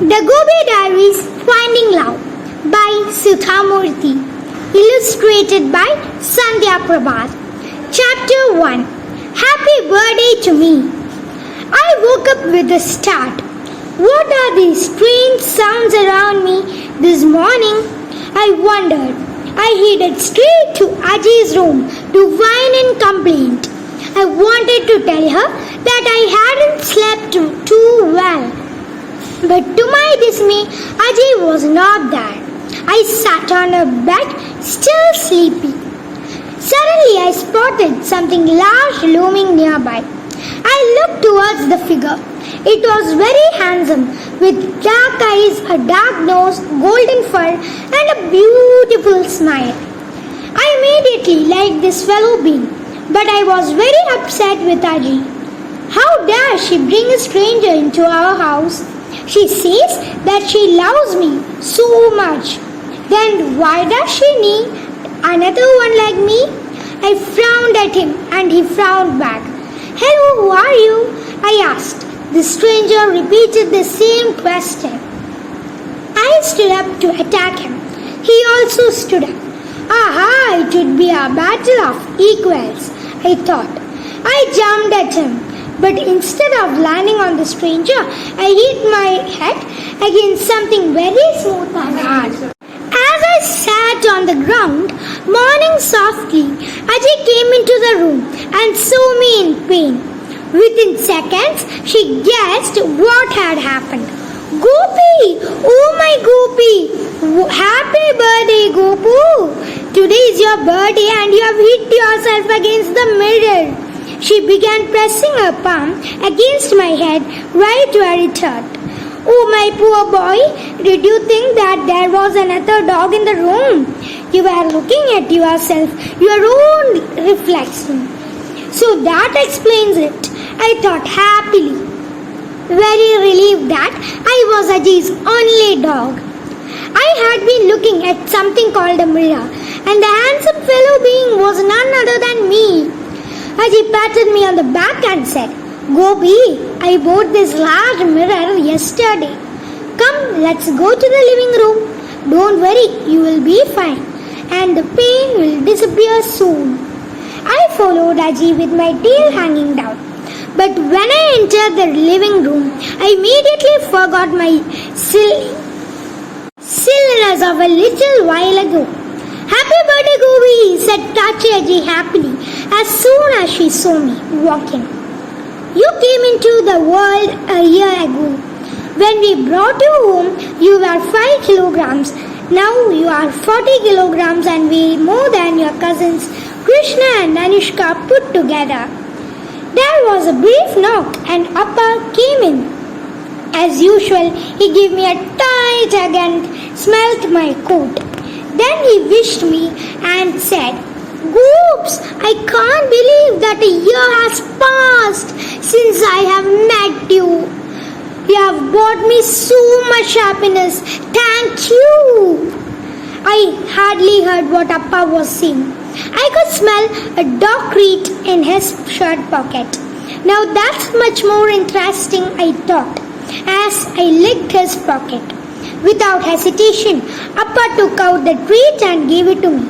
The Gopi Diaries Finding Love by Sudha murthy. Illustrated by Sandhya Prabhat. Chapter 1. Happy birthday to me. I woke up with a start. What are these strange sounds around me this morning? I wondered. I headed straight to Aji's room to whine and complain. I wanted to tell her that I hadn't slept too well. But to my dismay, Aji was not there. I sat on a bed, still sleepy. Suddenly I spotted something large looming nearby. I looked towards the figure. It was very handsome, with dark eyes, a dark nose, golden fur, and a beautiful smile. I immediately liked this fellow being, but I was very upset with Aji. How dare she bring a stranger into our house? She says that she loves me so much. Then why does she need another one like me? I frowned at him and he frowned back. Hello, who are you? I asked. The stranger repeated the same question. I stood up to attack him. He also stood up. Aha, it would be a battle of equals, I thought. I jumped at him. But instead of landing on the stranger, I hit my head against something very smooth and hard. As I sat on the ground, mourning softly, Aji came into the room and saw me in pain. Within seconds, she guessed what had happened. Gopi! Oh my Gopi! Happy birthday, Gopu! Today is your birthday and you have hit yourself against the mirror. She began pressing her palm against my head right where it hurt. Oh, my poor boy, did you think that there was another dog in the room? You were looking at yourself, your own reflection. So that explains it, I thought happily. Very relieved that I was Aji's only dog. I had been looking at something called a mirror, and the handsome fellow being was none other than me. Aji patted me on the back and said, Gopi, I bought this large mirror yesterday. Come, let's go to the living room. Don't worry, you will be fine. And the pain will disappear soon. I followed Aji with my tail hanging down. But when I entered the living room, I immediately forgot my silliness of a little while ago. Happy birthday, Gopi, said Tachi Aji happily as soon as she saw me walking. You came into the world a year ago. When we brought you home, you were 5 kilograms. Now you are 40 kilograms and weigh more than your cousins Krishna and Anushka put together. There was a brief knock and Appa came in. As usual, he gave me a tight hug and smelt my coat. Then he wished me and said, Goops, I can't believe that a year has passed since I have met you. You have brought me so much happiness. Thank you. I hardly heard what Appa was saying. I could smell a dog treat in his shirt pocket. Now that's much more interesting, I thought, as I licked his pocket. Without hesitation, Appa took out the treat and gave it to me.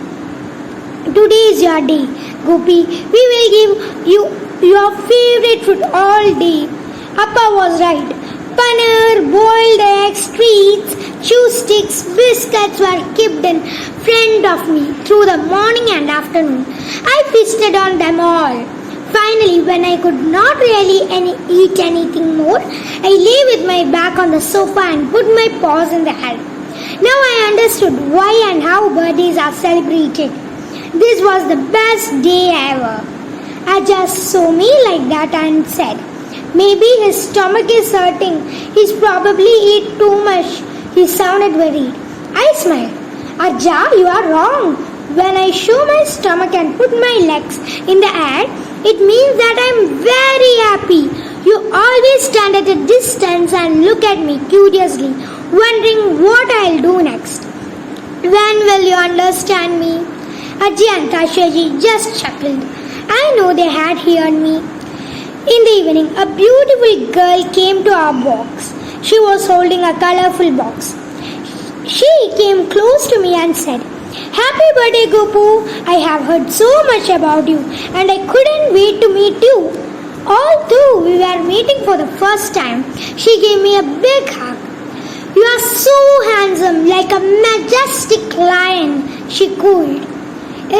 Today is your day, Gopi. We will give you your favorite food all day. Appa was right. Paneer, boiled eggs, treats, chew sticks, biscuits were kept in front of me through the morning and afternoon. I feasted on them all. Finally, when I could not really eat anything more, I lay with my back on the sofa and put my paws in the air. Now I understood why and how birthdays are celebrated. This was the best day ever. I just saw me like that and said, maybe his stomach is hurting. He's probably eat too much. He sounded worried. I smiled. Aja, you are wrong. When I show my stomach and put my legs in the air, it means that I am very happy. You always stand at a distance and look at me curiously, wondering what I'll do next. When will you understand me? Aji and Tashaji just chuckled. I know they had heard me. In the evening, a beautiful girl came to our box. She was holding a colorful box. She came close to me and said, "Happy birthday, Gopu! I have heard so much about you and I couldn't wait to meet you." Although we were meeting for the first time, she gave me a big hug. "You are so handsome, like a majestic lion," she cooed.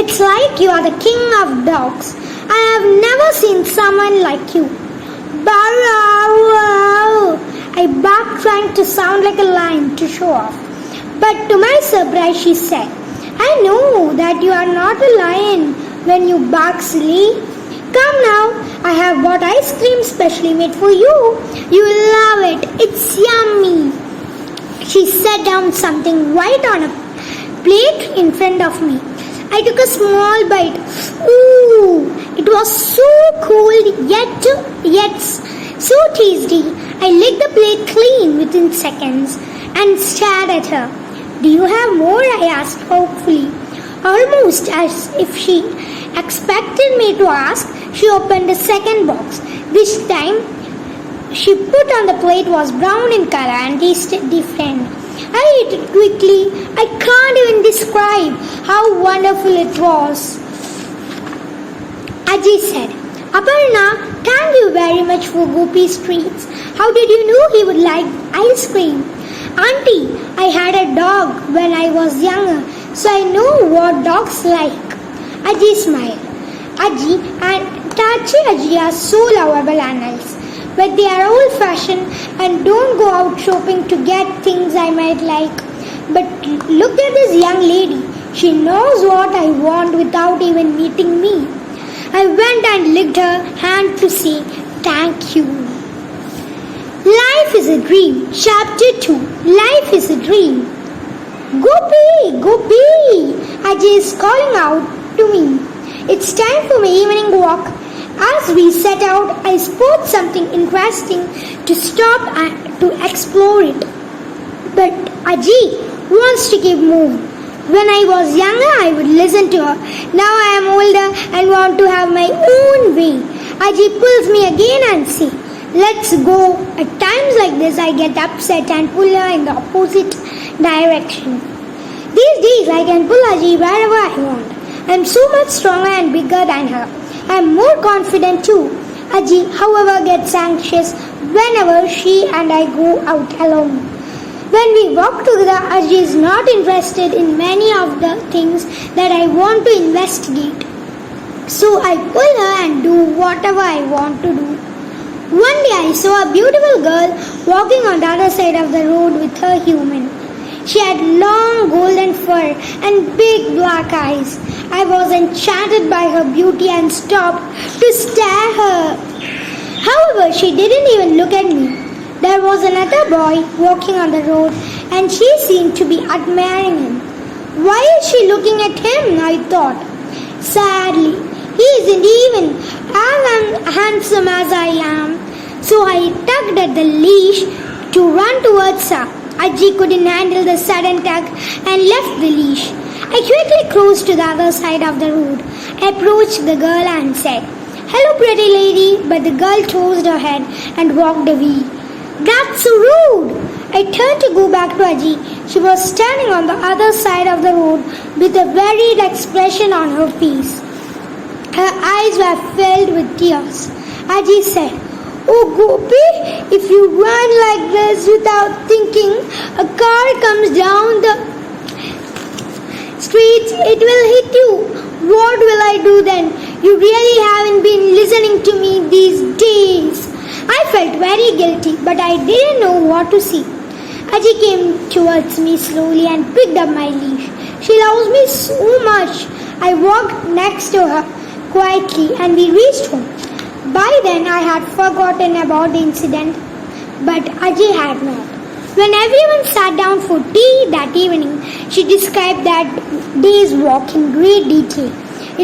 "It's like you are the king of dogs. I have never seen someone like you." Barrow! I barked, trying to sound like a lion to show off. But to my surprise, she said, "I know that you are not a lion when you bark, silly. Come now, I have bought ice cream specially made for you. You will love it. It's yummy." She set down something white on a plate in front of me. I took a small bite. Ooh, it was so cold yet so tasty. I licked the plate clean within seconds and stared at her. "Do you have more?" I asked hopefully. Almost as if she expected me to ask, she opened the second box. This time, she put on the plate was brown in color and tasted different. I ate it quickly. I can't even describe how wonderful it was. Ajay said, "Aparna, thank you very much for Gopi's treats. How did you know he would like ice cream?" "Auntie, I had a dog when I was younger, so I know what dogs like." Ajay smiled. Ajay and Tachi Ajay are so lovable animals, but they are old-fashioned and don't go out shopping to get things I might like. But look at this young lady. She knows what I want without even meeting me. I went and licked her hand to say thank you. Life is a dream. Chapter 2. Life is a dream. "Gopi! Gopi!" Ajay is calling out to me. It's time for my evening walk. As we set out, I spotted something interesting to stop and to explore it. But Ajay wants to keep moving. When I was younger, I would listen to her. Now I am older and want to have my own way. Ajay pulls me again and says, "Let's go." At times like this, I get upset and pull her in the opposite direction. These days, I can pull Ajay wherever I want. I am so much stronger and bigger than her. I am more confident too. Ajay, however, gets anxious whenever she and I go out alone. When we walk together, Ajay is not interested in many of the things that I want to investigate. So I pull her and do whatever I want to do. One day I saw a beautiful girl walking on the other side of the road with her human. She had long golden fur and big black eyes. I was enchanted by her beauty and stopped to stare at her. However, she didn't even look at me. There was another boy walking on the road and she seemed to be admiring him. Why is she looking at him? I thought. Sadly, he isn't even as handsome as I am. So I tugged at the leash to run towards her. Ajay couldn't handle the sudden tug and left the leash. I quickly crossed to the other side of the road, approached the girl and said, "Hello, pretty lady," but the girl tossed her head and walked away. "That's so rude." I turned to go back to Ajay. She was standing on the other side of the road with a worried expression on her face. Her eyes were filled with tears. Ajay said, "Oh Gopi, if you run like this without thinking, a car comes down the street, it will hit you. What will I do then? You really haven't been listening to me these days." I felt very guilty, but I didn't know what to say. Ajay came towards me slowly and picked up my leash. She loves me so much. I walked next to her quietly and we reached home. By then I had forgotten about the incident, but Ajay had not. When everyone sat down for tea that evening, she described that day's walk in great detail.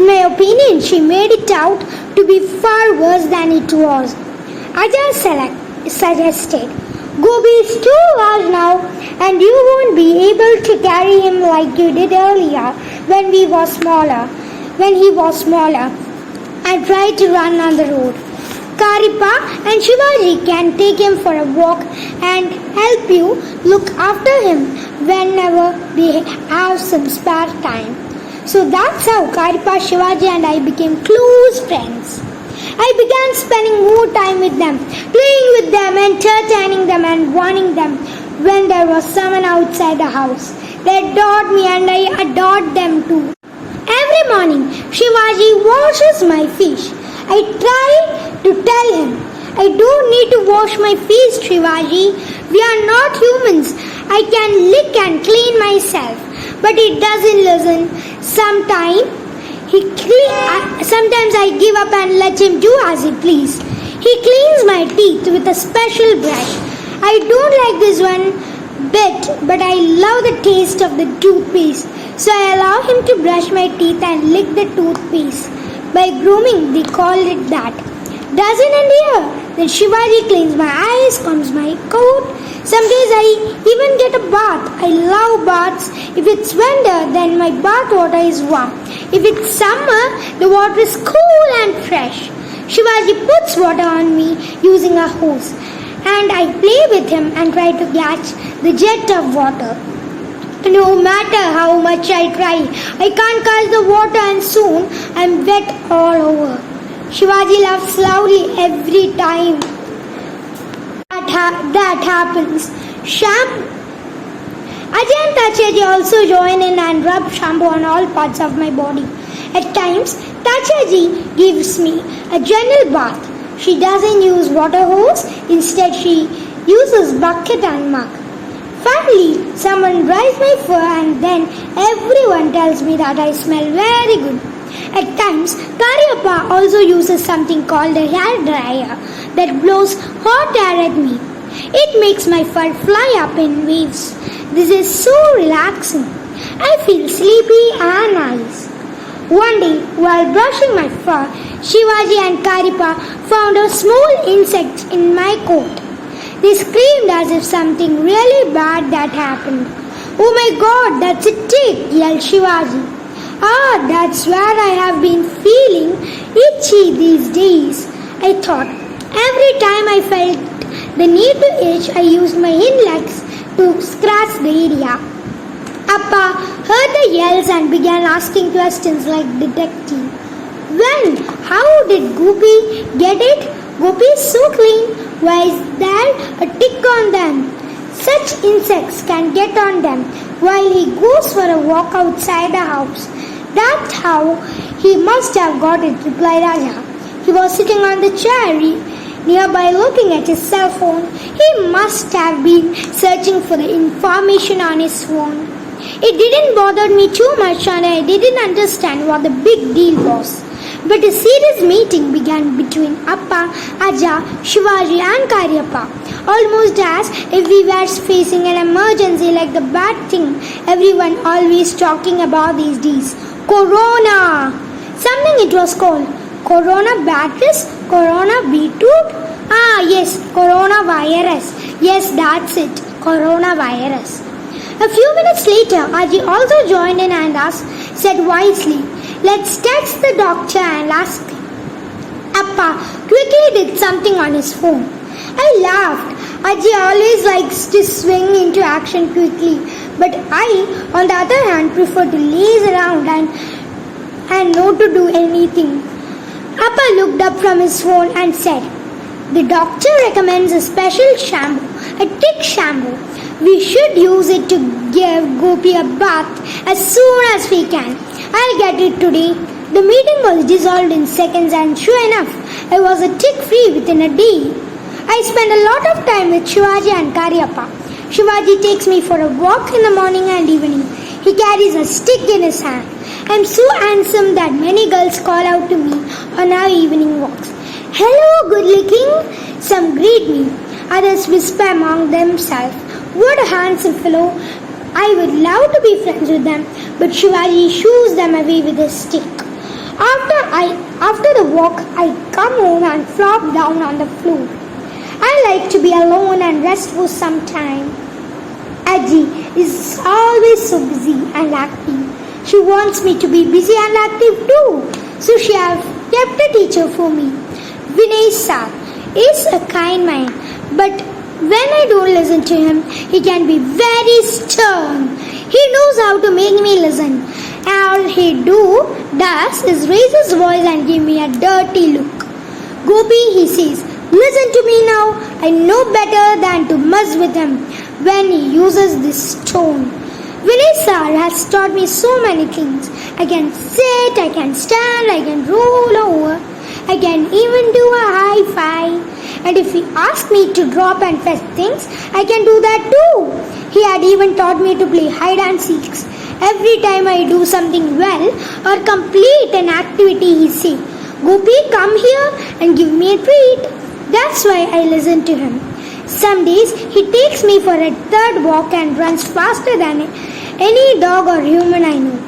In my opinion, she made it out to be far worse than it was. Ajay suggested, "Gopi is too large now and you won't be able to carry him like you did earlier when he was smaller. I tried to run on the road. Karipa and Shivaji can take him for a walk and help you look after him whenever they have some spare time. So that's how Karipa, Shivaji and I became close friends. I began spending more time with them, playing with them, entertaining them and warning them when there was someone outside the house. They adored me and I adored them too. Every morning, Shivaji washes my fish. I try to tell him, I don't need to wash my face, Shivaji. We are not humans. I can lick and clean myself. But he doesn't listen. Sometimes I give up and let him do as he please. He cleans my teeth with a special brush. I don't like this one bit, but I love the taste of the toothpaste. So I allow him to brush my teeth and lick the toothpaste. By grooming, they call it that. Doesn't end here. Then Shivaji cleans my eyes, combs my coat. Some days I even get a bath. I love baths. If it's winter, then my bath water is warm. If it's summer, the water is cool and fresh. Shivaji puts water on me using a hose, and I play with him and try to catch the jet of water. No matter how much I try, I can't catch the water and soon I'm wet all over. Shivaji laughs loudly every time that happens. Ajay and Tachaji also join in and rub shampoo on all parts of my body. At times, Tachaji gives me a gentle bath. She doesn't use water hose, instead she uses bucket and mug. Finally, someone dries my fur and then everyone tells me that I smell very good. At times, Karyappa also uses something called a hair dryer that blows hot air at me. It makes my fur fly up in waves. This is so relaxing. I feel sleepy and nice. One day, while brushing my fur, Shivaji and Karyappa found a small insect in my coat. They screamed as if something really bad had happened. Oh my God, that's a tick, yelled Shivaji. Ah, that's where I have been feeling itchy these days, I thought. Every time I felt the need to itch, I used my hind legs to scratch the area. Appa heard the yells and began asking questions like detective. When? How did Gopi get it? Gopi is so clean. Why is there a tick on them? Such insects can get on them while he goes for a walk outside the house. That's how he must have got it, replied Raja. He was sitting on the chair nearby looking at his cell phone. He must have been searching for the information on his phone. It didn't bother me too much and I didn't understand what the big deal was. But a serious meeting began between Appa, Aja, Shivaji and Karyappa. Almost as if we were facing an emergency like the bad thing everyone always talking about these days. Corona! Something it was called. Corona virus? Corona beetroot? Ah yes, coronavirus. Yes, that's it. Coronavirus. A few minutes later, Aji also joined in and said wisely, let's text the doctor and ask him. Appa quickly did something on his phone. I laughed. Aji always likes to swing into action quickly, but I, on the other hand, prefer to laze around and not to do anything. Appa looked up from his phone and said, the doctor recommends a special shampoo, a tick shampoo. We should use it to give Gopi a bath as soon as we can. I'll get it today. The meeting was dissolved in seconds and sure enough, I was a tick-free within a day. I spent a lot of time with Shivaji and Karyappa. Shivaji takes me for a walk in the morning and evening. He carries a stick in his hand. I'm so handsome that many girls call out to me on our evening walks. Hello, good looking. Some greet me. Others whisper among themselves. What a handsome fellow. I would love to be friends with them, but Shivaji shoos them away with his stick. After the walk, I come home and flop down on the floor. I like to be alone and rest for some time. Aji is always so busy and active. She wants me to be busy and active too, so she has kept a teacher for me. Vinay sir is a kind man, but when I don't listen to him, he can be very stern. He knows how to make me listen. All he does is raise his voice and give me a dirty look. Gopi, he says, listen to me now. I know better than to mess with him when he uses this tone. Vinay sir has taught me so many things. I can sit, I can stand, I can roll over. I can even do a high five. And if he asks me to drop and fetch things, I can do that too. He had even taught me to play hide and seeks. Every time I do something well or complete an activity, he say, Gopi, come here and give me a treat. That's why I listen to him. Some days he takes me for a third walk and runs faster than any dog or human I know.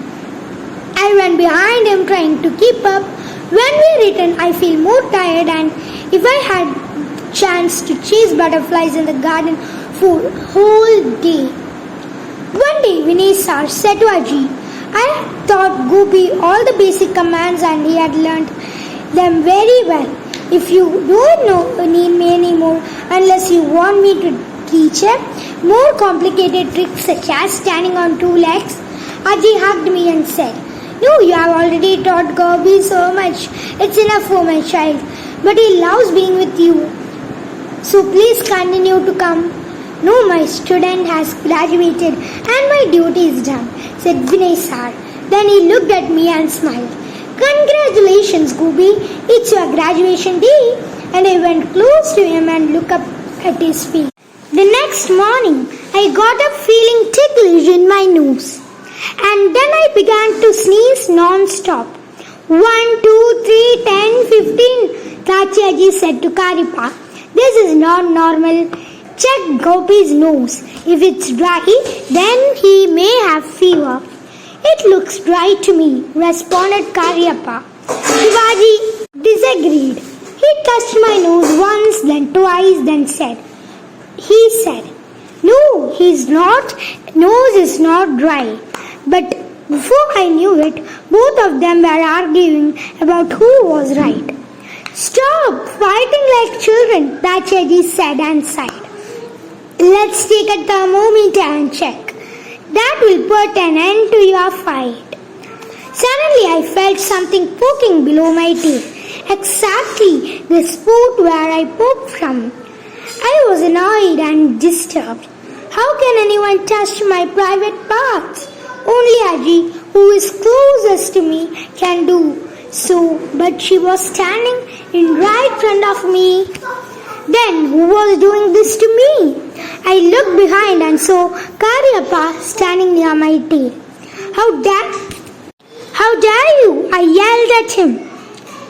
I run behind him trying to keep up. When we return, I feel more tired, and if I had chance to chase butterflies in the garden for whole day. One day Vinay sir said to Aji, I taught Gopi all the basic commands and he had learnt them very well. If you don't need me anymore unless you want me to teach him more complicated tricks such as standing on two legs, Aji hugged me and said, no, you have already taught Gopi so much. It's enough for my child. But he loves being with you. So please continue to come. No, my student has graduated and my duty is done, said Vinay sir. Then he looked at me and smiled. Congratulations, Gopi. It's your graduation day. And I went close to him and looked up at his feet. The next morning, I got up feeling ticklish in my nose. And then I began to sneeze non-stop. 1, 2, 3, 10, 15, Tachiaji said to Karipa. This is not normal. Check Gopi's nose. If it's dry, then he may have fever. It looks dry to me, responded Karyappa. Shivaji disagreed. He touched my nose once, then twice, then said, no, he's not. Nose is not dry. But before I knew it, both of them were arguing about who was right. Stop fighting like children, Tachiaji said and sighed. Let's take a thermometer and check. That will put an end to your fight. Suddenly I felt something poking below my tail, exactly the spot where I poked from. I was annoyed and disturbed. How can anyone touch my private parts? Only Aji, who is closest to me, can do so, but she was standing in right front of me. Then who was doing this to me? I looked behind and saw Karyappa standing near my tail. How dare you? I yelled at him.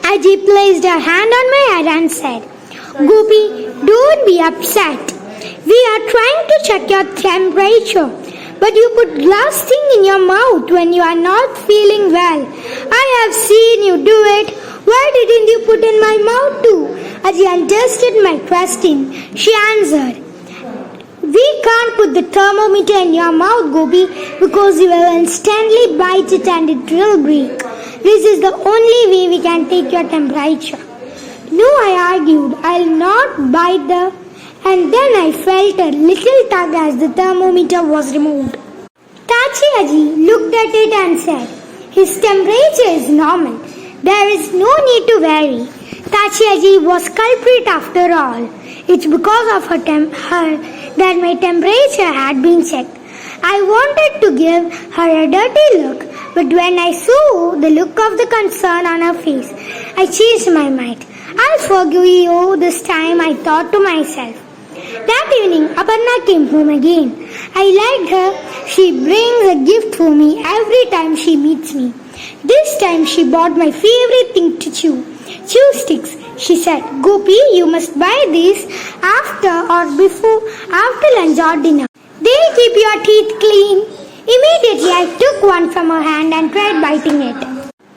Aji placed her hand on my head and said, Gopi, don't be upset. We are trying to check your temperature, but you put glass thing in your mouth when you are not feeling well. I have seen you do it. Why didn't you put in my mouth too? Aji understood my question. She answered, we can't put the thermometer in your mouth, Gopi, because you will instantly bite it and it will break. This is the only way we can take your temperature. No, I argued, I'll not bite and then I felt a little tug as the thermometer was removed. Tachiaji looked at it and said, his temperature is normal. There is no need to worry. Tachiaji was culprit after all. It's because of her that my temperature had been checked. I wanted to give her a dirty look, but when I saw the look of the concern on her face, I changed my mind. I'll forgive you this time, I thought to myself. That evening, Aparna came home again. I liked her. She brings a gift for me every time she meets me. This time she bought my favorite thing to chew. Chew sticks. She said, Gopi, you must buy these after lunch or dinner. They keep your teeth clean. Immediately I took one from her hand and tried biting it.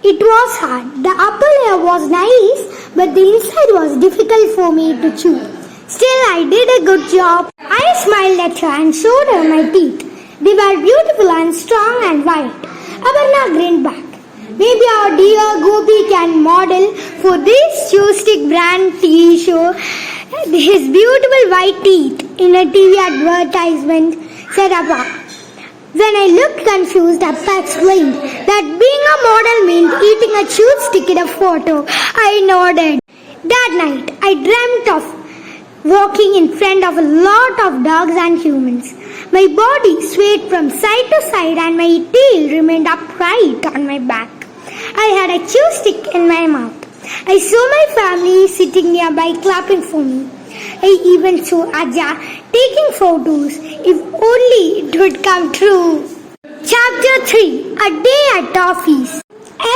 It was hard. The upper layer was nice, but the inside was difficult for me to chew. Still, I did a good job. I smiled at her and showed her my teeth. They were beautiful and strong and white. Aparna grinned back. Maybe our dear Gopi can model for this joystick brand TV show his beautiful white teeth in a TV advertisement, said Appa. When I looked confused, Appa explained that being a model meant eating a chewed stick in a photo. I nodded. That night, I dreamt of walking in front of a lot of dogs and humans. My body swayed from side to side and my tail remained upright on my back. I had a chew stick in my mouth. I saw my family sitting nearby clapping for me. I even saw Aja taking photos. If only it would come true. Chapter 3. A Day at Office.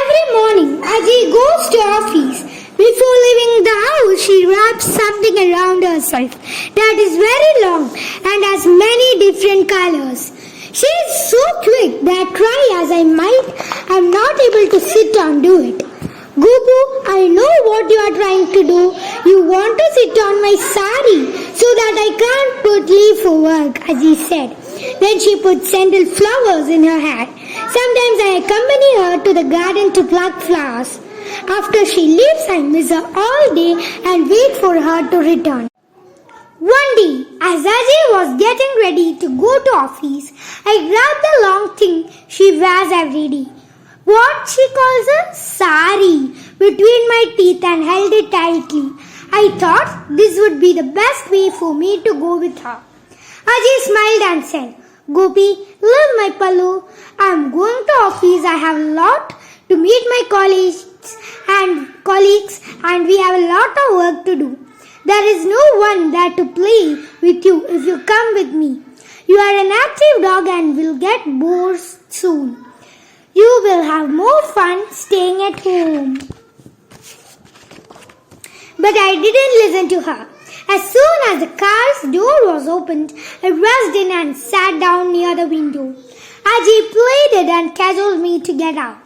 Every morning, Aji goes to office. Before leaving the house, she wraps something around herself that is very long and has many different colors. She is so quick that try as I might, I am not able to sit and do it. Gopu, I know what you are trying to do. You want to sit on my sari so that I can't put leave for work, Aji said. Then she put scented flowers in her hair. Sometimes I accompany her to the garden to pluck flowers. After she leaves, I miss her all day and wait for her to return. One day, as Ajay was getting ready to go to office, I grabbed the long thing she wears every day. What she calls a sari between my teeth and held it tightly. I thought this would be the best way for me to go with her. Ajay smiled and said, Gopi, leave my pallu. I am going to office. I have a lot to meet my colleagues and we have a lot of work to do. There is no one there to play with you if you come with me. You are an active dog and will get bored soon. You will have more fun staying at home. But I didn't listen to her. As soon as the car's door was opened, I rushed in and sat down near the window. Aji played it and cajoled me to get out.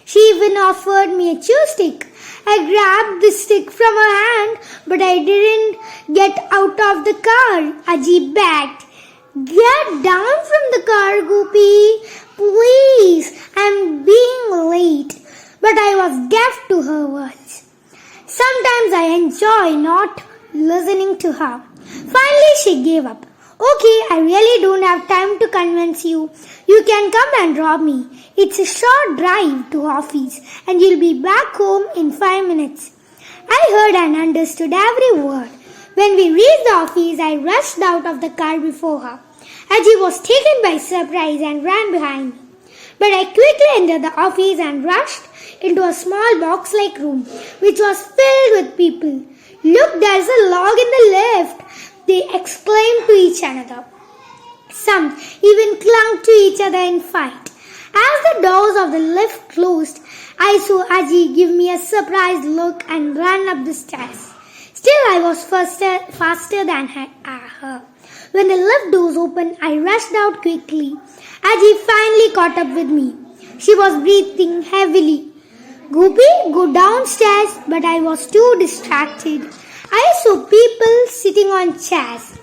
She even offered me a chew stick. I grabbed the stick from her hand, but I didn't get out of the car. Aji begged, Get down from the car, Gopi. Please, I'm being late. But I was deaf to her words. Sometimes I enjoy not listening to her. Finally, she gave up. Okay, I really don't have time to convince you. You can come and drop me. It's a short drive to office and you'll be back home in 5 minutes. I heard and understood every word. When we reached the office, I rushed out of the car before her. Aji was taken by surprise and ran behind me. But I quickly entered the office and rushed into a small box-like room which was filled with people. Look, there's a log in the lift, they exclaimed to each another. Some even clung to each other in fight. As the doors of the lift closed, I saw Aji give me a surprised look and ran up the stairs. Still, I was faster than her. When the lift doors opened, I rushed out quickly. Aji finally caught up with me. She was breathing heavily. Gopi, go downstairs, but I was too distracted. I saw people sitting on chairs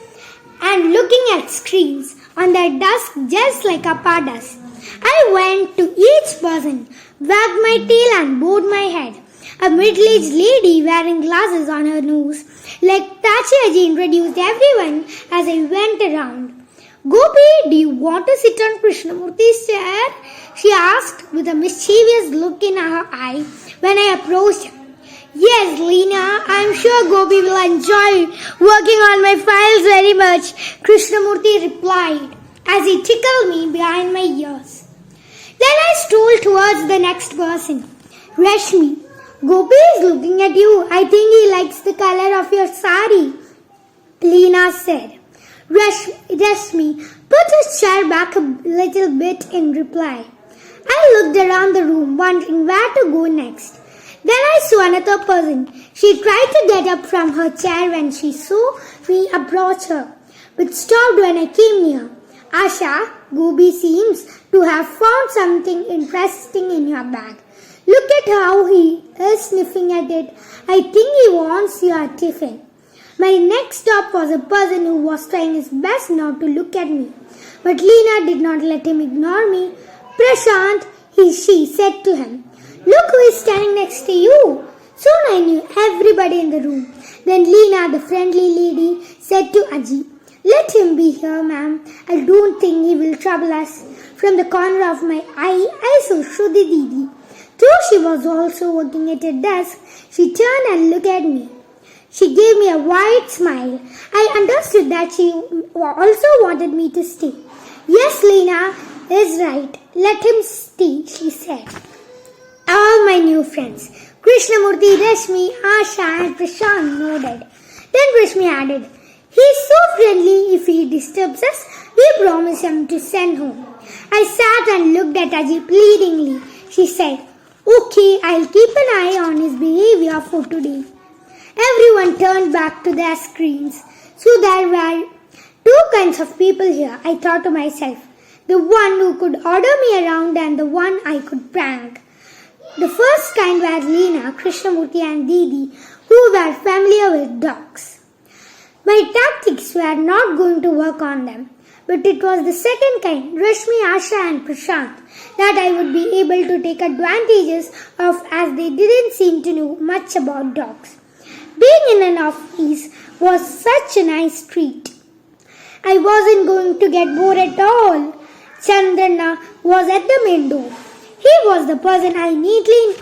and looking at screens on their desk just like Appa does. I went to each person, wagged my tail and bowed my head. A middle-aged lady wearing glasses on her nose, like Tachi introduced everyone as I went around. Gopi, do you want to sit on Krishnamurthi's chair? She asked with a mischievous look in her eye when I approached her. Yes, Leena, I am sure Gopi will enjoy working on my files very much, Krishnamurthy replied as he tickled me behind my ears. Then I strolled towards the next person. Rashmi, Gopi is looking at you. I think he likes the color of your sari, Leena said. Rashmi put his chair back a little bit in reply. I looked around the room, wondering where to go next. Then I saw another person. She tried to get up from her chair when she saw me approach her, but stopped when I came near. Asha, Gopi seems to have found something interesting in your bag. Look at how he is sniffing at it. I think he wants your tiffin. My next stop was a person who was trying his best not to look at me. But Leena did not let him ignore me. Prashant, she said to him, Look who is standing next to you. Soon I knew everybody in the room. Then Leena, the friendly lady, said to Aji, let him be here, ma'am. I don't think he will trouble us. From the corner of my eye, I saw Shruti Didi. Though she was also working at a desk, she turned and looked at me. She gave me a wide smile. I understood that she also wanted me to stay. Yes, Leena is right. Let him stay, she said. All my new friends, Krishnamurti, Rashmi, Asha and Prashant nodded. Then Rashmi added, he is so friendly, if he disturbs us, we promise him to send home. I sat and looked at Aji pleadingly. She said, okay, I'll keep an eye on his behavior for today. Everyone turned back to their screens. So there were two kinds of people here, I thought to myself. The one who could order me around and the one I could prank. The first kind were Leena, Krishnamurti and Didi, who were familiar with dogs. My tactics were not going to work on them. But it was the second kind, Rashmi, Asha and Prashant, that I would be able to take advantages of as they didn't seem to know much about dogs. Being in an office was such a nice treat. I wasn't going to get bored at all. Chandrana was at the main door. He was the person I nearly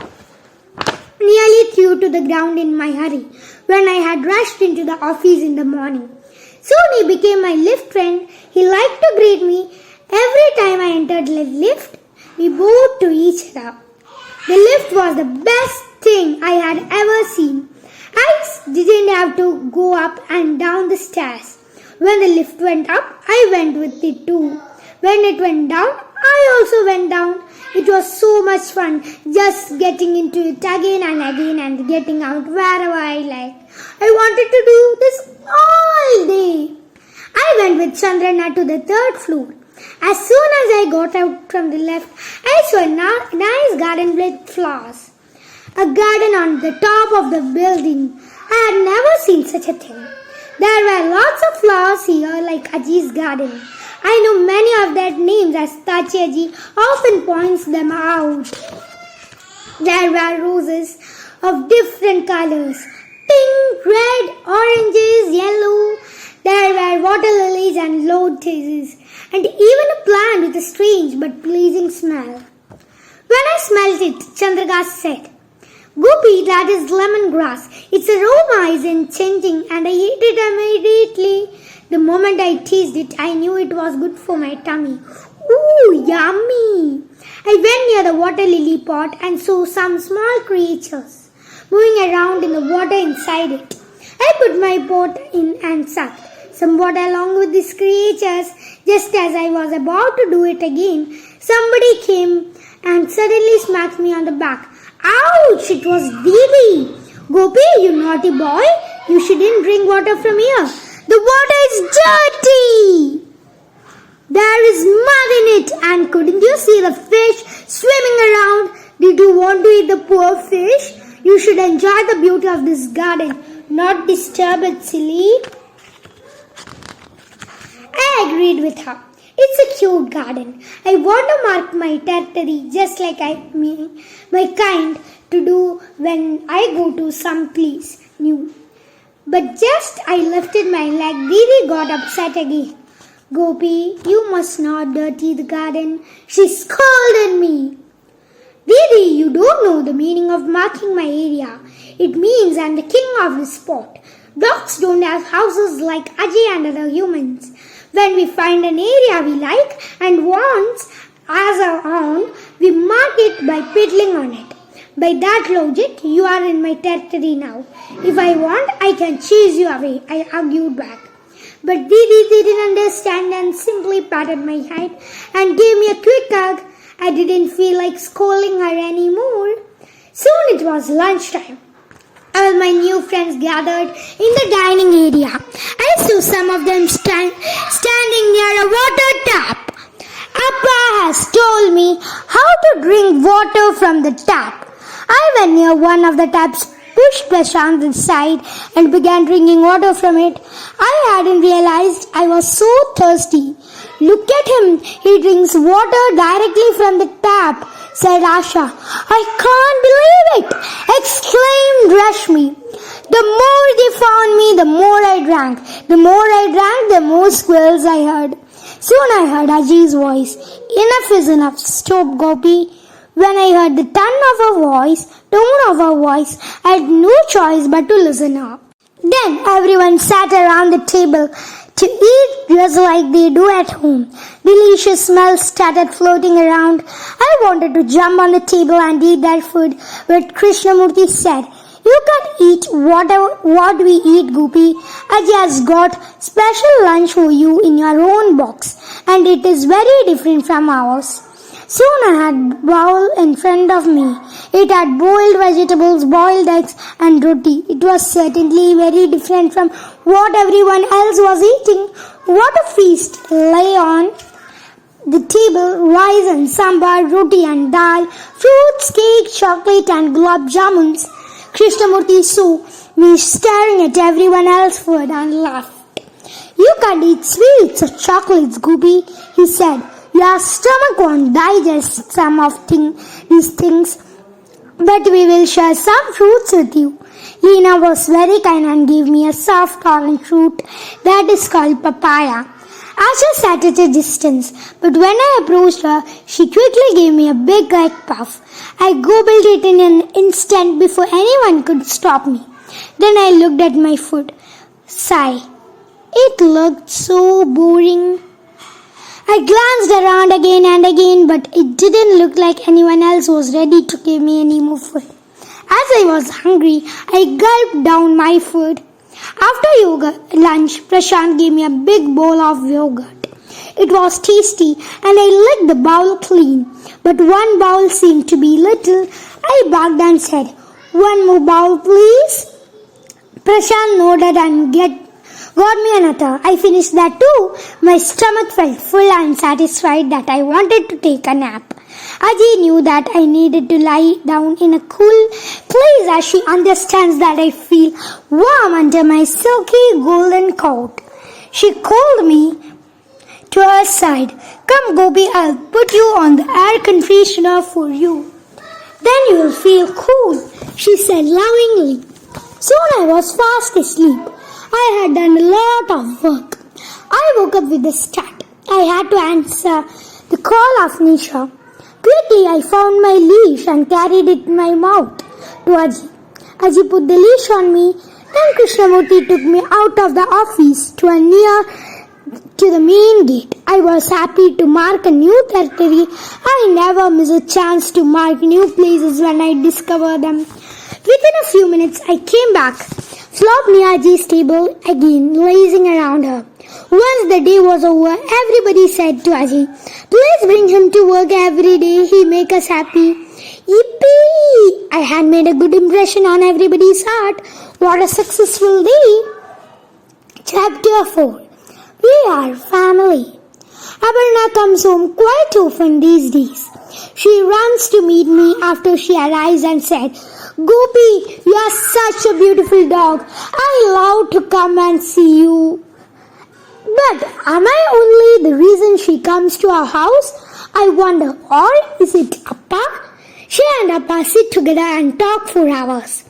threw to the ground in my hurry when I had rushed into the office in the morning. Soon he became my lift friend. He liked to greet me. Every time I entered the lift, we bowed to each other. The lift was the best thing I had ever seen. I didn't have to go up and down the stairs. When the lift went up, I went with it too. When it went down, I also went down. It was so much fun just getting into it again and getting out wherever I liked. I wanted to do this all day. I went with Chandrana to the third floor. As soon as I got out from the lift, I saw a nice garden with flowers. A garden on the top of the building. I had never seen such a thing. There were lots of flowers here like Aji's garden. I know many of their names as Tachi Aji often points them out. There were roses of different colors. Pink, red, oranges, yellow. There were water lilies and lotuses. And even a plant with a strange but pleasing smell. When I smelled it, Chandragas said, Gopi, that is lemongrass. Its aroma is enchanting and I ate it immediately. The moment I tasted it, I knew it was good for my tummy. Ooh, yummy! I went near the water lily pot and saw some small creatures moving around in the water inside it. I put my pot in and sucked some water along with these creatures. Just as I was about to do it again, somebody came and suddenly smacked me on the back. Ouch! It was Didi. Gopi, you naughty boy. You shouldn't drink water from here. The water is dirty. There is mud in it. And couldn't you see the fish swimming around? Did you want to eat the poor fish? You should enjoy the beauty of this garden, not disturb it, silly. I agreed with her. It's a cute garden. I want to mark my territory just like my kind to do when I go to some place new. But just I lifted my leg, Didi got upset again. Gopi, you must not dirty the garden. She scolded me. Didi, you don't know the meaning of marking my area. It means I'm the king of the spot. Dogs don't have houses like Ajay and other humans. When we find an area we like and want as our own, we mark it by piddling on it. By that logic, you are in my territory now. If I want, I can chase you away, I argued back. But Didi didn't understand and simply patted my head and gave me a quick hug. I didn't feel like scolding her anymore. Soon it was lunchtime. All my new friends gathered in the dining area. I saw some of them standing near a water tap. Appa has told me how to drink water from the tap. I went near one of the taps, pushed Prashant aside and began drinking water from it. I hadn't realized I was so thirsty. Look at him. He drinks water directly from the tap, said Asha. I can't believe it, exclaimed Rashmi. The more they found me, the more I drank. The more I drank, the more squeals I heard. Soon I heard Aji's voice. Enough is enough, stop Gopi. When I heard the tone of her voice, I had no choice but to listen up. Then everyone sat around the table to eat just like they do at home. Delicious smells started floating around. I wanted to jump on the table and eat that food, but Krishnamurti said, you can't eat what we eat, Gopi. Aji has got special lunch for you in your own box, and it is very different from ours. Soon I had a bowl in front of me. It had boiled vegetables, boiled eggs and roti. It was certainly very different from what everyone else was eating. What a feast lay on the table, rice and sambar, roti and dal, fruits, cake, chocolate and gulab jamuns. Krishnamurti saw me staring at everyone else's food and laughed. You can't eat sweets or chocolates, Gopi, he said. Your stomach won't digest some of these things, but we will share some fruits with you. Leena was very kind and gave me a soft orange fruit that is called papaya. Asha sat at a distance, but when I approached her, she quickly gave me a big egg puff. I gobbled it in an instant before anyone could stop me. Then I looked at my food. Sigh. It looked so boring. I glanced around again and again, but it didn't look like anyone else was ready to give me any more food. As I was hungry, I gulped down my food. After lunch, Prashant gave me a big bowl of yogurt. It was tasty and I licked the bowl clean, but one bowl seemed to be little. I barked and said, one more bowl please. Prashant nodded and got me another. I finished that too. My stomach felt full and satisfied that I wanted to take a nap. Aji knew that I needed to lie down in a cool place as she understands that I feel warm under my silky golden coat. She called me to her side. Come Gopi, I'll put you on the air conditioner for you. Then you will feel cool, she said lovingly. Soon I was fast asleep. I had done a lot of work. I woke up with a start. I had to answer the call of Nisha. Quickly I found my leash and carried it in my mouth to Aji. Aji put the leash on me. Then Krishnamurti took me out of the office to the main gate. I was happy to mark a new territory. I never miss a chance to mark new places when I discover them. Within a few minutes I came back. Flopped near Aji's table again, lazing around her. Once the day was over, everybody said to Aji, please bring him to work every day, he make us happy. Yippee! I had made a good impression on everybody's heart. What a successful day! Chapter 4. We are family. Aparna comes home quite often these days. She runs to meet me after she arrives and said, Gopi, you are such a beautiful dog. I love to come and see you. But am I only the reason she comes to our house? I wonder, or is it Appa? She and Appa sit together and talk for hours.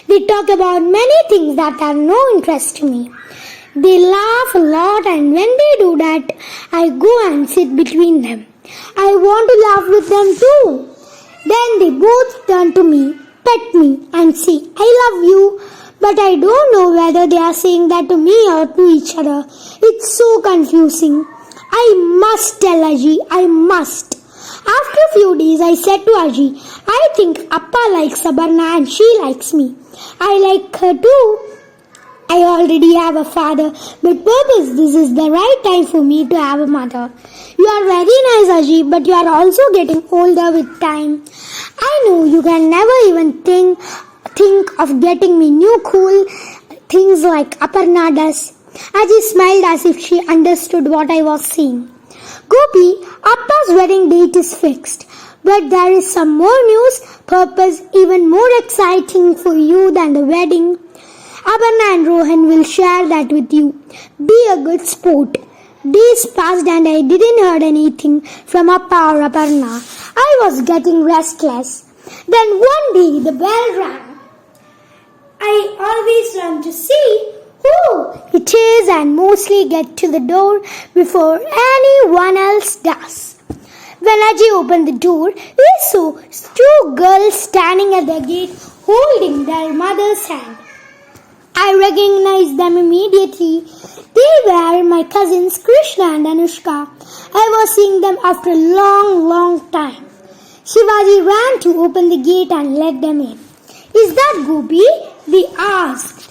They talk about many things that have no interest to me. They laugh a lot, and when they do that, I go and sit between them. I want to laugh with them too. Then they both turn to me, pet me and say, I love you. But I don't know whether they are saying that to me or to each other. It's so confusing. I must tell Aji, I must. After a few days, I said to Aji, I think Appa likes Sabarna and she likes me. I like her too. I already have a father, but purpose this is the right time for me to have a mother. You are very nice, Aji, but you are also getting older with time. I know you can never even think of getting me new cool things like Aparna does. Aji smiled as if she understood what I was saying. Gopi, Appa's wedding date is fixed. But there is some more news, purpose even more exciting for you than the wedding. Aparna and Rohan will share that with you. Be a good sport. Days passed and I didn't hear anything from Appa or Aparna. I was getting restless. Then one day the bell rang. I always run to see who it is and mostly get to the door before anyone else does. When Ajay opened the door, we saw two girls standing at the gate holding their mother's hand. I recognized them immediately. They were my cousins Krishna and Anushka. I was seeing them after a long time. Shivaji ran to open the gate and let them in. Is that Gopi? They asked.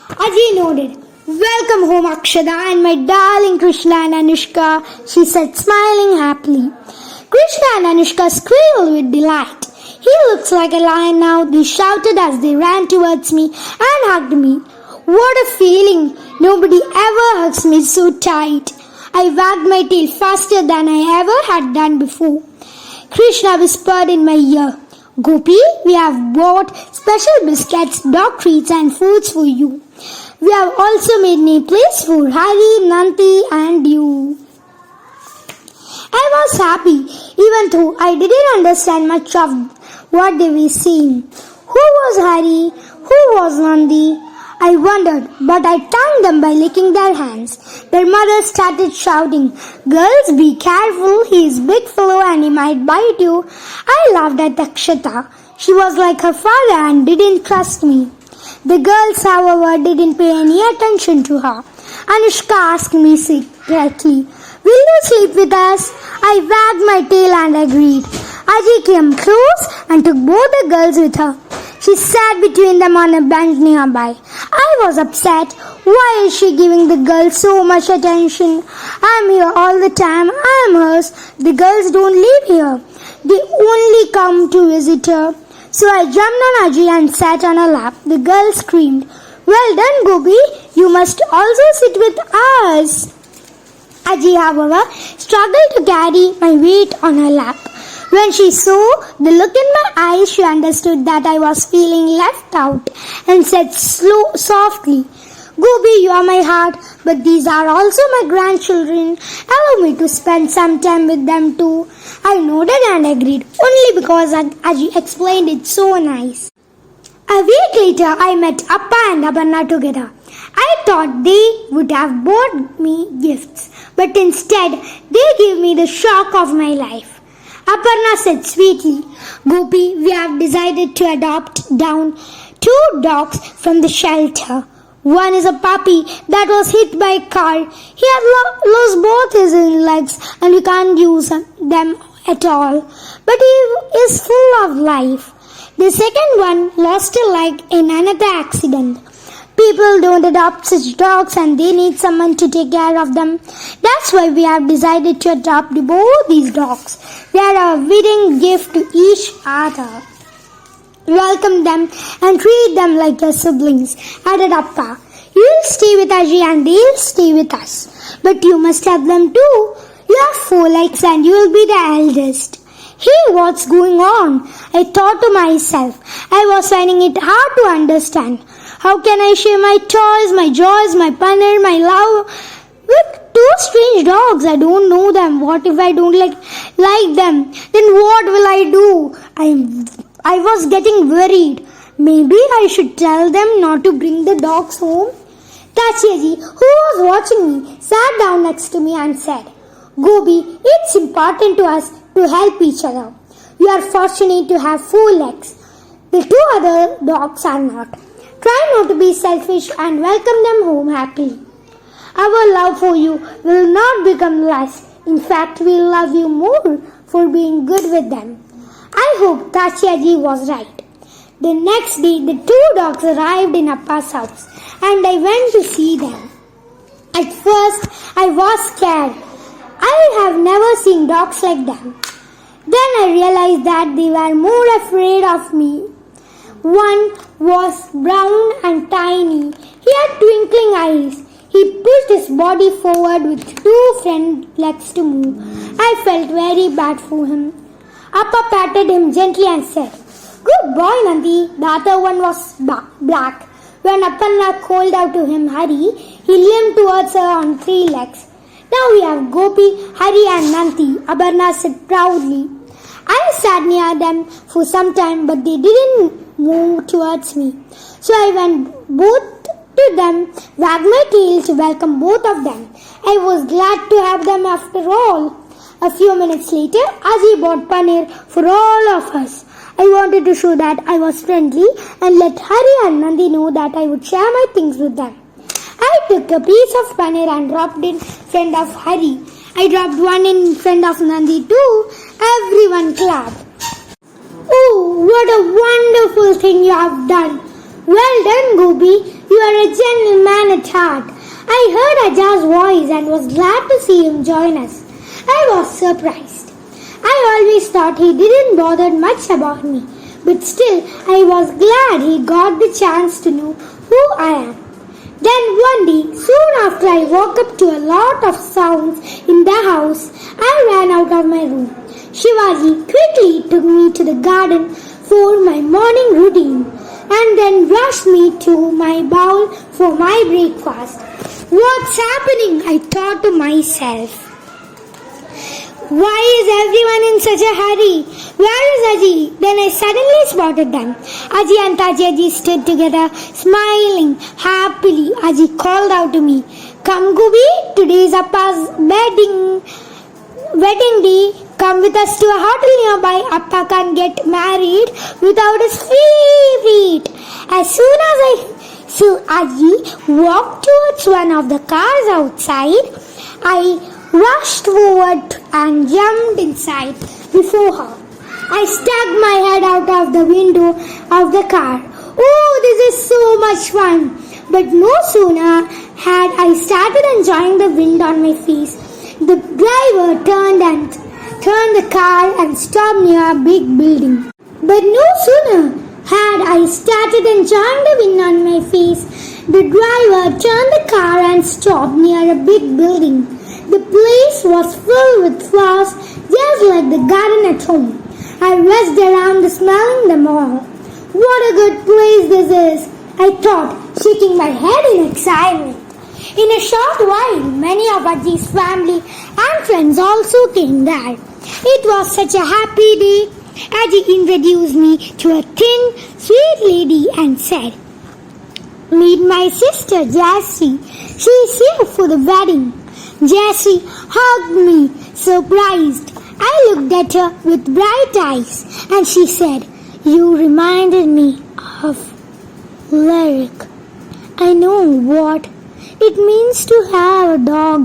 Ajay nodded. Welcome home, Akshada and my darling Krishna and Anushka, she said, smiling happily. Krishna and Anushka squealed with delight. He looks like a lion now, they shouted as they ran towards me and hugged me. What a feeling! Nobody ever hugs me so tight. I wagged my tail faster than I ever had done before. Krishna whispered in my ear, Gopi, we have bought special biscuits, dog treats and foods for you. We have also made nameplates for Hari, Nanti and you. I was happy, even though I didn't understand much of what they were saying. Who was Hari? Who was Nandi? I wondered, but I thanked them by licking their hands. Their mother started shouting, Girls, be careful, he is a big fellow and he might bite you. I laughed at Akshata. She was like her father and didn't trust me. The girls, however, didn't pay any attention to her. Anushka asked me secretly, Will you sleep with us? I wagged my tail and agreed. Ajay came close and took both the girls with her. She sat between them on a bench nearby. I was upset. Why is she giving the girls so much attention? I'm here all the time. I'm hers. The girls don't live here. They only come to visit her. So I jumped on Ajay and sat on her lap. The girl screamed, Well done, Gopi. You must also sit with us. Ajay, however, struggled to carry my weight on her lap. When she saw the look in my eyes, she understood that I was feeling left out and said softly, Gopi, you are my heart, but these are also my grandchildren. Allow me to spend some time with them too. I nodded and agreed, only because Ajay explained it so nice. A week later, I met Appa and Aparna together. I thought they would have bought me gifts, but instead, they gave me the shock of my life. Aparna said sweetly, Gopi, we have decided to adopt down 2 dogs from the shelter. One is a puppy that was hit by a car. He had lost both his legs and we can't use them at all. But he is full of life. The second one lost a leg in another accident. People don't adopt such dogs and they need someone to take care of them. That's why we have decided to adopt both these dogs. They are a wedding gift to each other. Welcome them and treat them like your siblings, added Appa. You'll stay with Ajay and they'll stay with us. But you must have them too. You have 4 legs and you'll be the eldest. Hey, what's going on? I thought to myself. I was finding it hard to understand. How can I share my toys, my joys, my punner, my love with 2 strange dogs? I don't know them. What if I don't like them? Then what will I do? I was getting worried. Maybe I should tell them not to bring the dogs home. Tachiaji, who was watching me, sat down next to me and said, Gopi, it's important to us to help each other. We are fortunate to have 4 legs. The 2 other dogs are not. Try not to be selfish and welcome them home happily. Our love for you will not become less. In fact, we will love you more for being good with them. I hope Tachiaji was right. The next day, the 2 dogs arrived in Appa's house and I went to see them. At first, I was scared. I have never seen dogs like them. Then I realized that they were more afraid of me. One was brown and tiny. He had twinkling eyes. He pushed his body forward with 2 front legs to move. I felt very bad for him. Appa patted him gently and said, Good boy, Nandi. The other one was black. When Aparna called out to him, Hurry, he limped towards her on 3 legs. Now we have Gopi, Hari and Nanti, Abarna said proudly. I sat near them for some time, but they didn't move towards me. So I went both to them, wagged my tail to welcome both of them. I was glad to have them after all. A few minutes later, Aji bought paneer for all of us. I wanted to show that I was friendly and let Hari and Nandi know that I would share my things with them. I took a piece of paneer and dropped in front of Hari. I dropped one in front of Nandi too. Everyone clapped. Oh, what a wonderful thing you have done. Well done, Gopi. You are a gentleman at heart. I heard Aja's voice and was glad to see him join us. I was surprised. I always thought he didn't bother much about me, but still I was glad he got the chance to know who I am. Then one day, soon after I woke up to a lot of sounds in the house, I ran out of my room. Shivaji quickly took me to the garden for my morning routine and then rushed me to my bowl for my breakfast. What's happening? I thought to myself. Why is everyone in such a hurry? Where is Aji? Then I suddenly spotted them. Aji and Taji stood together, smiling happily. Aji called out to me, "Come, Gopi, today is Appa's wedding day. Come with us to a hotel nearby. Appa can't get married without his feet." As soon as Aji walked towards one of the cars outside, I rushed forward and jumped inside before her. I stuck my head out of the window of the car. Oh, this is so much fun! But no sooner had I started enjoying the wind on my face, the driver turned the car and stopped near a big building. But no sooner had I started enjoying the wind on my face, the driver turned the car and stopped near a big building. The place was filled with flowers, just like the garden at home. I rushed around smelling them all. What a good place this is, I thought, shaking my head in excitement. In a short while, many of Aji's family and friends also came there. It was such a happy day. Aji introduced me to a thin, sweet lady and said, "Meet my sister, Jassi. She is here for the wedding." Jassi hugged me, surprised. I looked at her with bright eyes and she said, "You reminded me of Lyric. I know what it means to have a dog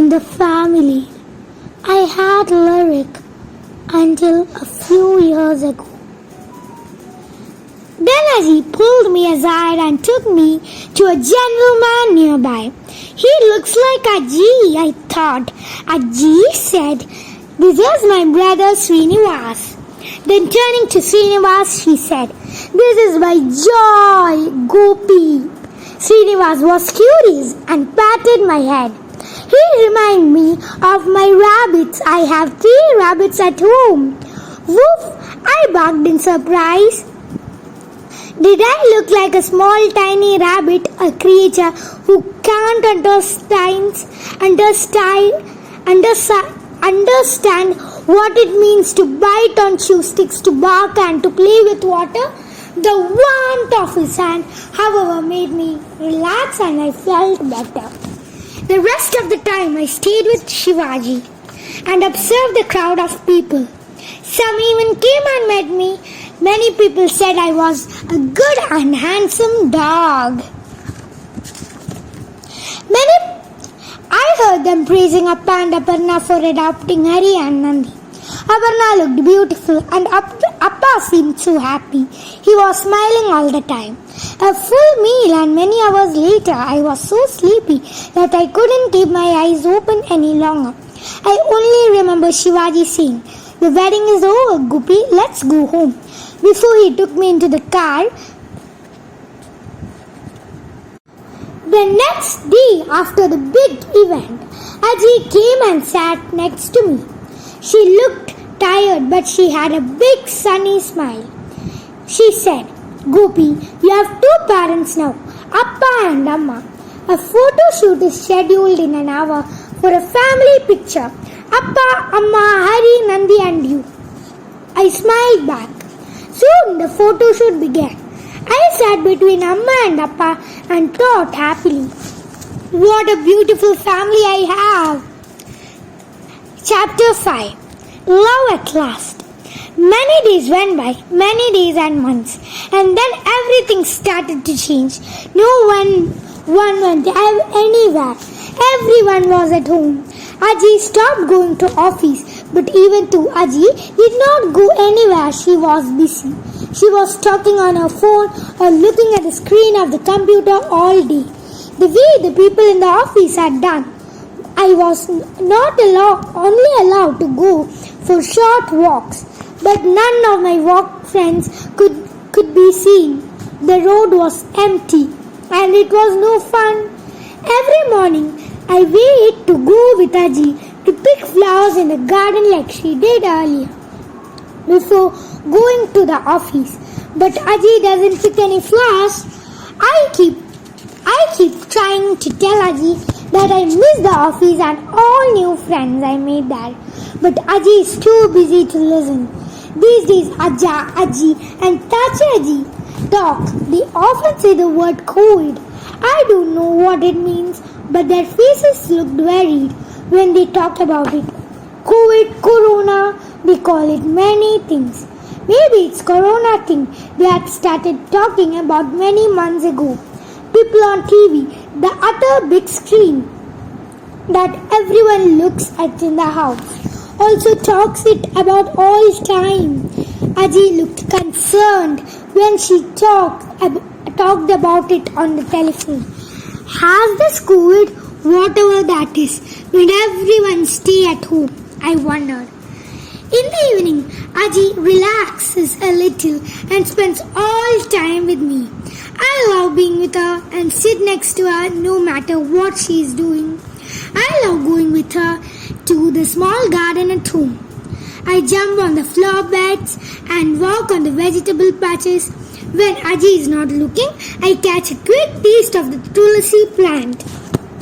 in the family. I had Lyric until a few years ago." Then Aji pulled me aside and took me to a gentleman nearby. "He looks like Aji," I thought. Aji said, "This is my brother Srinivas." Then turning to Srinivas, she said, "This is my joy, Gopi." Srinivas was curious and patted my head. He reminded me of my rabbits. I have 3 rabbits at home. Woof! I barked in surprise. Did I look like a small tiny rabbit, a creature who can't understand what it means to bite on chew sticks, to bark and to play with water? The warmth of his hand, however, made me relax and I felt better. The rest of the time I stayed with Shivaji and observed the crowd of people. Some even came and met me. Many people said I was a good and handsome dog. I heard them praising Appa and Aparna for adopting Hari and Nandi. Aparna looked beautiful and Appa seemed so happy. He was smiling all the time. A full meal and many hours later I was so sleepy that I couldn't keep my eyes open any longer. I only remember Shivaji saying, "The wedding is over, Gopi, let's go home," before he took me into the car. The next day after the big event, Aji came and sat next to me. She looked tired but she had a big sunny smile. She said, "Gopi, you have 2 parents now, Appa and Amma. A photo shoot is scheduled in an hour for a family picture. Appa, Amma, Hari, Nandi and you. I smiled back. Soon the photo shoot began. I sat between Amma and Appa and thought happily, what a beautiful family I have. Chapter 5. Love at last. Many days went by, many days and months, and then everything started to change. No one went anywhere. Everyone was at home. Aji stopped going to office, but even though Aji did not go anywhere, she was busy. She was talking on her phone or looking at the screen of the computer all day, the way the people in the office had done. I was only allowed to go for short walks, but none of my walk friends could be seen. The road was empty and it was no fun. Every morning I wait to go with Aji to pick flowers in the garden like she did earlier before going to the office. But Aji doesn't pick any flowers. I keep trying to tell Aji that I miss the office and all new friends I made there. But Aji is too busy to listen. These days Aja, Aji and Tachaji talk. They often say the word COVID. I don't know what it means, but their faces looked worried when they talked about it. COVID, Corona, they call it many things. Maybe it's Corona thing they had started talking about many months ago. People on TV, the other big screen that everyone looks at in the house, also talks it about all time. Aji looked concerned when she talked about it on the telephone. Has this COVID, whatever that is, made everyone stay at home? I wondered. In the evening, Aji relaxes a little and spends all time with me. I love being with her and sit next to her no matter what she is doing. I love going with her to the small garden at home. I jump on the flower beds and walk on the vegetable patches. When Aji is not looking, I catch a quick taste of the tulsi plant.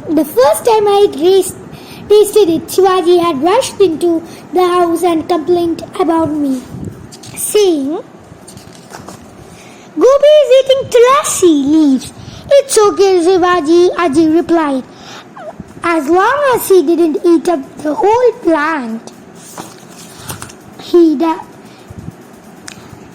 The first time I tasted it, Shivaji had rushed into the house and complained about me, saying, Gopi is eating tulsi leaves. It's okay, Shivaji, Aji replied, as long as he didn't eat up the whole plant.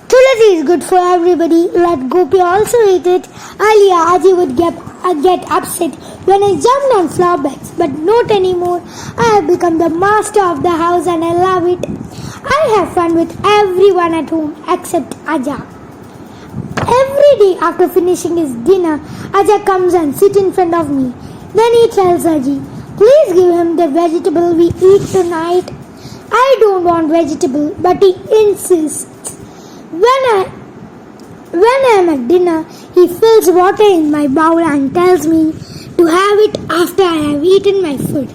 Tulsi is good for everybody. Let Gopi also eat it. Earlier, Aji would get upset when I jumped on flower beds, but not anymore. I have become the master of the house and I love it. I have fun with everyone at home except Aja. Every day after finishing his dinner, Aja comes and sits in front of me. Then he tells Aji, please give him the vegetable we eat tonight. I don't want vegetable, but he insists. When I am at dinner, he fills water in my bowl and tells me to have it after I have eaten my food.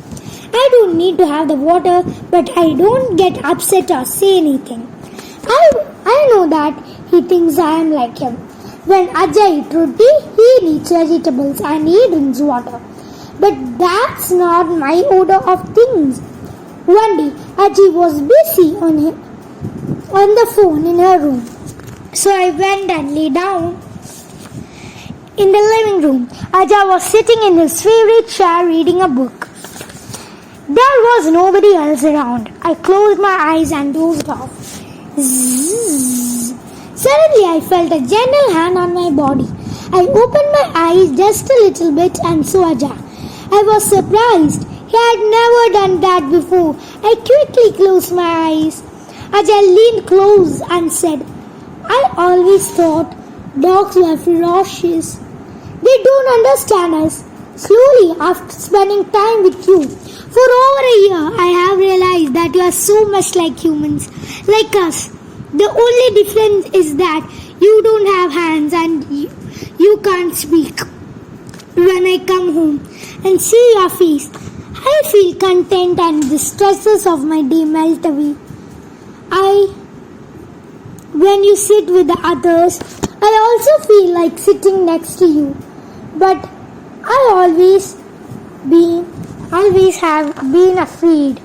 I don't need to have the water, but I don't get upset or say anything. I know that he thinks I am like him. When Ajay eats roti, he eats vegetables and he drinks water. But that's not my order of things. One day, Aji was busy on the phone in her room. So I went and lay down in the living room. Aja was sitting in his favorite chair reading a book. There was nobody else around. I closed my eyes and dozed off. Zzz. Suddenly I felt a gentle hand on my body. I opened my eyes just a little bit and saw Aja. I was surprised. He had never done that before. I quickly closed my eyes. Aja leaned close and said, I always thought dogs were ferocious. They don't understand us. Slowly, after spending time with you for over a year, I have realized that you are so much like humans, like us. The only difference is that you don't have hands and you can't speak. When I come home and see your face, I feel content and the stresses of my day melt away. When you sit with the others, I also feel like sitting next to you. But I always be always have been afraid.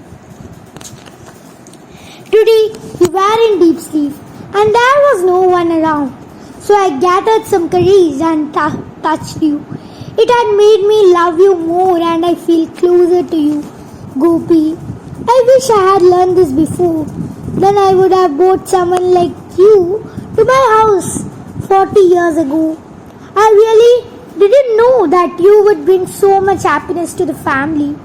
Today you were in deep sleep and there was no one around. So I gathered some courage and touched you. It had made me love you more and I feel closer to you, Gopi. I wish I had learned this before. Then I would have brought someone like you to my house 40 years ago. I really didn't know that you would bring so much happiness to the family.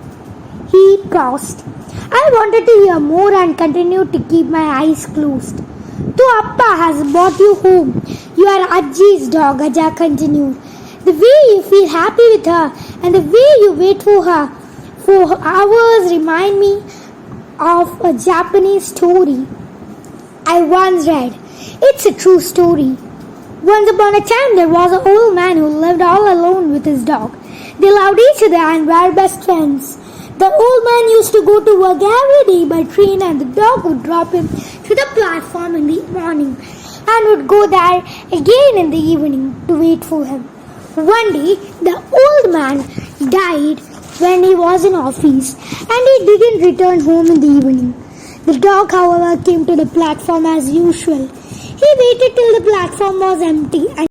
He paused. I wanted to hear more and continued to keep my eyes closed. To Appa has brought you home. You are Ajji's dog, Aja continued. The way you feel happy with her and the way you wait for her for hours remind me of a Japanese story I once read. It's a true story. Once upon a time there was an old man who lived all alone with his dog. They loved each other and were best friends. The old man used to go to work every day by train and the dog would drop him to the platform in the morning and would go there again in the evening to wait for him. One day the old man died when he was in office and he didn't return home in the evening. The dog, however, came to the platform as usual. He waited till the platform was empty and